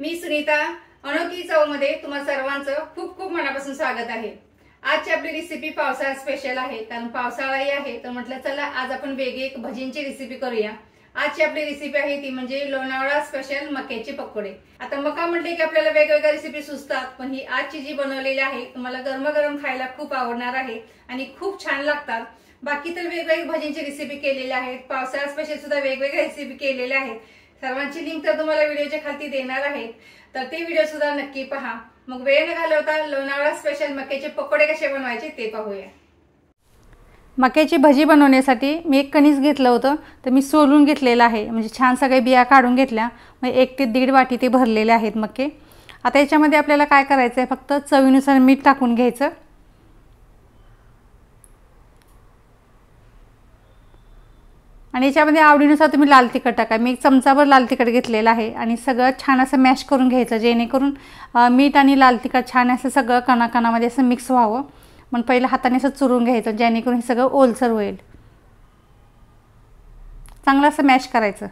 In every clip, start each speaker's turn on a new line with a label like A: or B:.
A: मी सुनीता अनोखी चवमध्ये तुम्हा सर्वांचं खूप खूप मनापासून स्वागत आहे। आजची आपली रेसिपी पावसाळा स्पेशल आहे, कारण पावसाळाही आहे तर म्हटलं चला आज आपण वेगळी एक भजींची रेसिपी करूया। आजची आपली रेसिपी आहे ती म्हणजे लोणावळा स्पेशल मक्याचे पकोडे। आता मका म्हटले की आपल्याला वेगवेगळ्या रेसिपी सुचतात, पण ही आजची जी बनवलेली आहे तुम्हाला गरमागरम खायला खूप आवडणार आहे आणि खूप छान लागतात। बाकी तर वेगवेगळ्या भजींची रेसिपी केलेल्या आहेत, पावसाळा स्पेशल सुद्धा वेगवेगळ्या रेसिपी केलेल्या आहेत। सर्वांची लिंक तर तुम्हाला व्हिडिओच्या खाली देणार आहे, तर ते व्हिडिओ सुद्धा नक्की पहा। मग वेळ न घालवता लोणावळा स्पेशल मक्याचे पकोडे कसे बनवायचे ते पाहूया। मक्याची भजी बनवण्यासाठी मी एक कणीस घेतलं होतं, तर मी सोलून घेतलेलं आहे, म्हणजे छान सगळे बिया काढून घेतल्या। मग 1 ते 1.5 वाटी ते भरलेले आहेत मके। आता याच्यामध्ये आपल्याला काय करायचं आहे, फक्त चवीनुसार मीठ टाकून घ्यायचं आणि याच्यामध्ये आवडीनुसार तुम्ही लाल तिखट टाका। मी 1 चमचाभर लाल तिखट घेतलेला आहे आणि सगळं छान असं मॅश करून घ्यायचं, जेणेकरून मीठ आणि लाल तिखट छान असं सगळं कणाकणामध्ये असं मिक्स व्हावं। मग पहिलं हाताने असं चुरून घ्यायचं, जेणेकरून हे सगळं ओलसर होईल। चांगलं असं मॅश करायचं।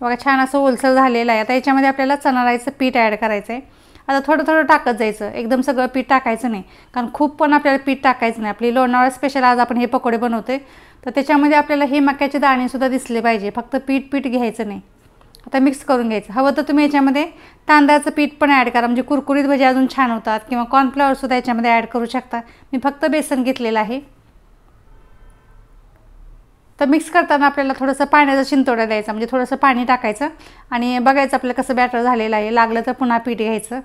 A: बघा छान असं ओलसर झालेलं आहे। आता याच्यामध्ये आपल्याला चणा डाळीचं पीठ ॲड करायचं आहे। आता थोडं थोडं टाकत जायचं, एकदम सगळं पीठ टाकायचं नाही, कारण खूप पण आपल्याला पीठ टाकायचं नाही। आपली लोणावळा स्पेशल आज आपण हे पकोडे बनवतोय, तर त्याच्यामध्ये आपल्याला हे मक्याचे दाणे सुद्धा दिसले पाहिजे, फक्त पीठ घ्यायचं नाही। आता मिक्स करून घ्यायचं। हवं तर तुम्ही याच्यामध्ये तांदळाचं पीठ पण ॲड करा, म्हणजे कुरकुरीत भजी अजून छान होतात, किंवा कॉर्नफ्लॉवर सुद्धा याच्यामध्ये ॲड करू शकता। मी फक्त बेसन घेतलेलं आहे। तर मिक्स करताना आपल्याला थोडंसं पाण्याचा शिंतोडा द्यायचा, म्हणजे थोडंसं पाणी टाकायचं आणि बघायचं आपलं कसं बॅटर झालेलं आहे। लागलं तर पुन्हा पीठ घ्यायचं।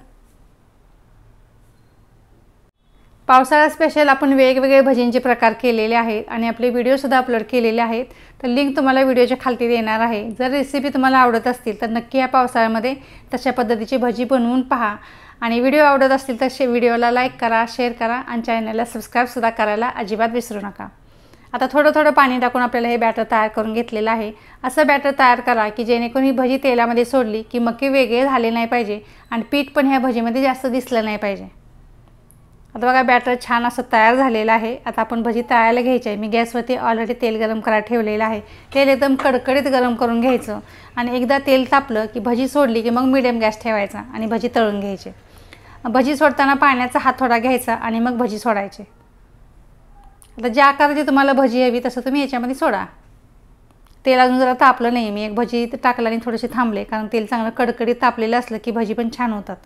A: पावसाळा स्पेशल आपण वेगवेगळे भजींचे प्रकार केलेले आहेत आणि आपले व्हिडिओसुद्धा अपलोड केलेले आहेत, तर लिंक तुम्हाला व्हिडिओच्या खाली देणार आहे। जर रेसिपी तुम्हाला आवडत असतील तर नक्की या पावसाळ्यामध्ये तशा पद्धतीची भजी बनवून पहा आणि व्हिडिओ आवडत असतील तर व्हिडिओला लाईक करा, शेअर करा आणि चॅनलला सबस्क्राईबसुद्धा करायला अजिबात विसरू नका। आता थोडं थोडं पाणी टाकून आपल्याला हे बॅटर तयार करून घेतलेलं आहे। असं बॅटर तयार करा की जेणेकरून ही भजी तेलामध्ये सोडली की मक्के वेगळे झाले नाही पाहिजे आणि पीठ पण ह्या भजीमध्ये जास्त दिसलं नाही पाहिजे। आता बघा बॅटर छान असं तयार झालेलं आहे। आता आपण भजी तळायला घ्यायची आहे। मी गॅसवरती ऑलरेडी तेल गरम करायला ठेवलेलं आहे। तेल एकदम कडकडीत गरम करून घ्यायचं आणि एकदा तेल तापलं की भजी सोडली की मग मीडियम गॅस ठेवायचा आणि भजी तळून घ्यायची। भजी सोडताना पाण्याचा हात थोडा घ्यायचा आणि मग भजी सोडायची। आता ज्या आकाराची तुम्हाला भजी हवी तसं तुम्ही याच्यामध्ये सोडा। तेल अजून जरा तापलं नाही, मी एक भजी टाकला आणि थोडेसे थांबले, कारण तेल चांगलं कडकडीत तापलेलं असलं की भजी पण छान होतात।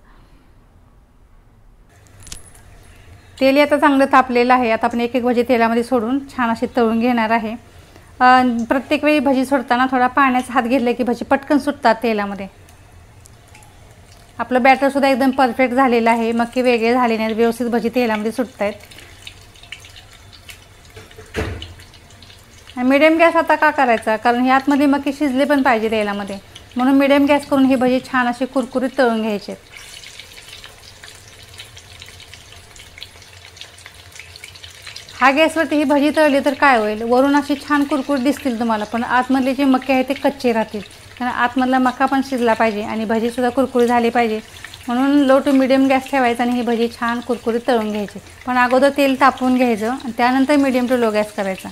A: तेल आता चांगलं तापलेलं आहे। आता आपण एक एक भजी तेलामध्ये सोडून छान अशी तळून घेणार आहे। प्रत्येक वेळी भजी सोडताना थोडा पाण्याचा हात घेतला की भजी पटकन सुटतात तेलामध्ये। आपलं बॅटरसुद्धा एकदम परफेक्ट झालेलं आहे, मक्के वेगळे झाले नाहीत, व्यवस्थित भजी तेलामध्ये सुटत आहेत। मीडियम गॅस आता का करायचा, कारण हे आतमध्ये मक्के शिजले पण पाहिजे तेलामध्ये, म्हणून मीडियम गॅस करून ही भजी छान अशी कुरकुरीत तळून घ्यायचे। हा गॅसवरती ही भजी तळली तर काय होईल, वरून अशी छान कुरकुरीत दिसतील तुम्हाला, पण आतमधले जे मक्के आहेत ते कच्चे राहतील, कारण आतमधला मका पण शिजला पाहिजे आणि भजीसुद्धा कुरकुरीत झाली पाहिजे। म्हणून लो टू मीडियम गॅस ठेवायचा आणि ही भजी छान कुरकुरीत तळून घ्यायची। पण अगोदर तेल तापवून घ्यायचं आणि त्यानंतर मीडियम टू लो गॅस करायचा।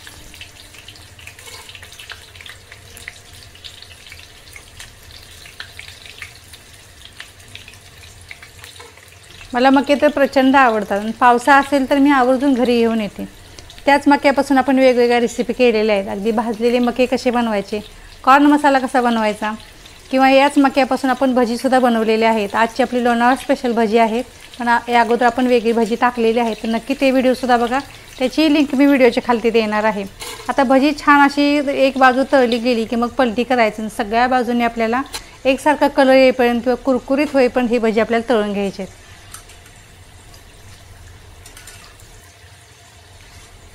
A: मला मके तर प्रचंड आवडतात। पावसाळा असेल तर मी आवर्जून घरी घेऊन येते। त्याच मक्यापासून आपण वेगवेगळ्या रेसिपी केलेल्या आहेत। अगदी भाजलेले मके कसे बनवायचे, कॉर्न मसाला कसा बनवायचा, किंवा याच मक्यापासून आपण भजीसुद्धा बनवलेले आहेत। आजची आपली लोणावळा स्पेशल भजी आहेत, पण या अगोदर आपण वेगळी भजी टाकलेली आहे, तर नक्की ते व्हिडिओसुद्धा बघा, त्याची लिंक मी व्हिडिओच्या खाली देणार आहे। आता भजी छान अशी एक बाजू तळली गेली की मग पलटी करायची, सगळ्या बाजूने आपल्याला एकसारखा कलर येईपर्यंत किंवा कुरकुरीत होईपर्यंत ही भजी आपल्याला तळून घ्यायची।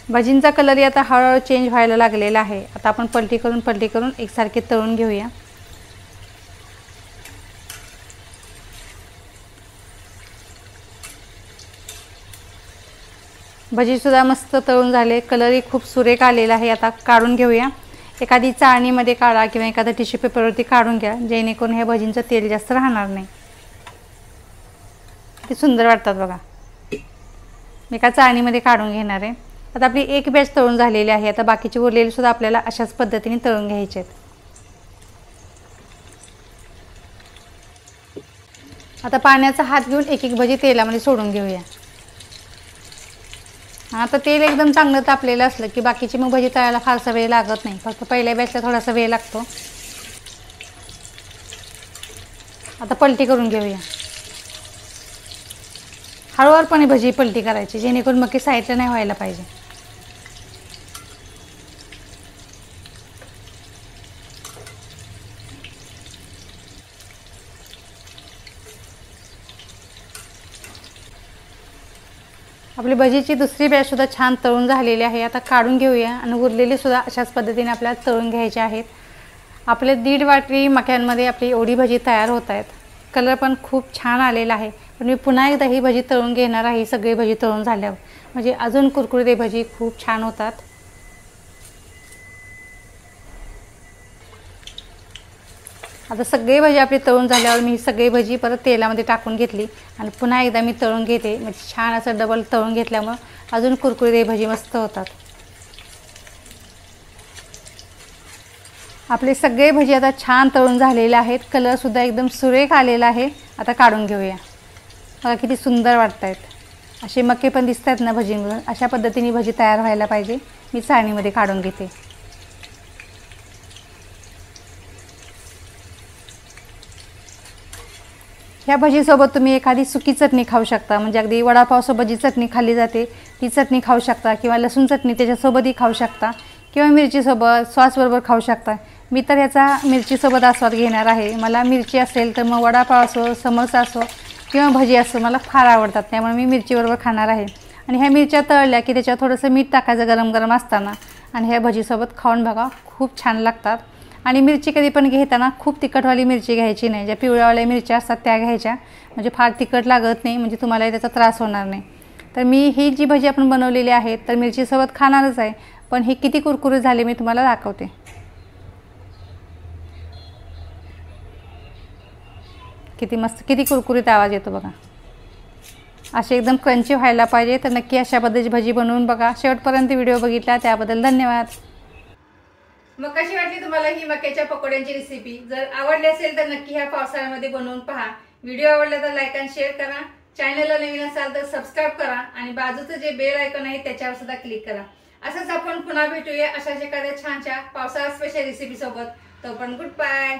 A: भजींचा कलर आता हळूहळू चेंज व्हायला लागलेला आहे। आता आपण पलटी करून एकसारखे तळून घेऊया। भजीसुद्धा मस्त तळून झाले, कलरही खूप सुरेख आलेला आहे। आता काढून घेऊया। एखादी चाळणीमध्ये काढा किंवा एखाद्या टिश्यू पेपरवरती काढून घ्या, जेणेकरून ह्या भजींचं तेल जास्त राहणार नाही। ते सुंदर वाटतात बघा। मी एका चाळणीमध्ये काढून घेणार आहे। आता आपली एक बॅच तळून झालेली आहे. आता बाकीचे उरलेले सुद्धा आपल्याला अशाच पद्धतीने तळून घ्यायचे आहेत. आता पाण्याचा हात घेऊन एक एक भजी तेलामध्ये सोडून घेऊया. आता तेल एकदम चांगलं तापलेलं असलं की बाकीची मग भजी तळायला फारसा वेळ लागत नाही. फक्त पहिल्या बॅचला थोडासा वेळ लागतो. आता पलटी करून घेऊया. हळूवारपणे भजी पलटी करायची, जेणेकरून मग साईडला नाही व्हायला पाहिजे. आपली भजीची दुसरी बॅच सुद्धा छान तळून झालेली आहे. आता काढून घेऊया आणि उरलेली सुद्धा अशाच पद्धतीने आपल्याला तळून घ्यायचे आहेत. आपले 1.5 वाटी मक्यांमध्ये आपली एवढी भजी तयार होत आहेत. कलर पण खूप छान आलेला आहे. पण मी पुन्हा एकदा ही भजी तळून घेणार आहे. सगळी भजी तळून झाल्यावर म्हणजे अजून कुरकुरीत भजी खूप छान होतात. आता सगळी भजी आपली तळून झाल्यावर मी सगळी भजी परत तेलामध्ये टाकून घेतली आणि पुन्हा एकदा मी तळून घेते. म्हणजे छान असं डबल तळून घेतल्यामुळे अजून कुरकुरीत भजी मस्त होतात. आपले सगळे भजी आता छान तळून झालेले आहेत. कलर सुद्धा एकदम सुरेख आलेला आहे. आता काढून घेऊया. बघा किती सुंदर वाटत आहेत. असे मक्के पण दिसत आहेत ना भजींवरून. अशा पद्धतीने भजी तयार व्हायला पाहिजे. मी चाळणीमध्ये काढून घेते. ह्या भजीसोबत तुम्ही एखादी सुकी चटणी खाऊ शकता. म्हणजे अगदी वडापावसोबत जी चटणी खाल्ली जाते ती चटणी खाऊ शकता किंवा लसूण चटणी त्याच्यासोबतही खाऊ शकता किंवा मिरचीसोबत सॉसबरोबर खाऊ शकता. मी तर ह्याचा मिरचीसोबत आस्वाद घेणार आहे. मला मिरची असेल तर मग वडापाव असो, समोसा असो किंवा भजी असो मला फार आवडतात. त्यामुळे मी मिरचीबरोबर खाणार आहे. आणि ह्या मिरच्या तळल्या की त्याच्यावर थोडंसं मीठ टाकायचं गरम गरम असताना आणि ह्या भजीसोबत खाऊन बघा, खूप छान लागतात. आणि मिरची कधी पण घेताना खूप तिखटवाली मिरची घ्यायची नाही. ज्या पिवळ्यावाल्या मिरच्या असतात त्या घ्यायच्या, म्हणजे फार तिखट लागत नाही, म्हणजे तुम्हाला त्याचा त्रास होणार नाही. तर मी ही जी भजी आपण बनवलेली आहे तर मिरचीसोबत खाणारच आहे. पण ही किती कुरकुरीत झाली मी तुम्हाला दाखवते. किती मस्त, किती कुरकुरीत आवाज येतो बघा. असे एकदम क्रंची व्हायला पाहिजे. तर नक्की अशा पद्धतीची भजी बनवून बघा. शेवटपर्यंत व्हिडिओ बघितला त्याबद्दल धन्यवाद. मग कशी वाटली तुम्हाला ही मक्याच्या पकोड्यांची रेसिपी? जर आवडली असेल तर नक्की ह्या पावसाळ्यामध्ये बनवून पहा. व्हिडिओ आवडला तर लाईक आणि शेअर करा. चॅनलला नवीन असाल तर सबस्क्राईब करा आणि बाजूचं जे बेल आयकॉन आहे त्याच्यावर सुद्धा क्लिक करा. असंच आपण पुन्हा भेटूया अशाच एखाद्या छानच्या पावसाळा स्पेशल रेसिपी सोबत. तो पण गुड बाय.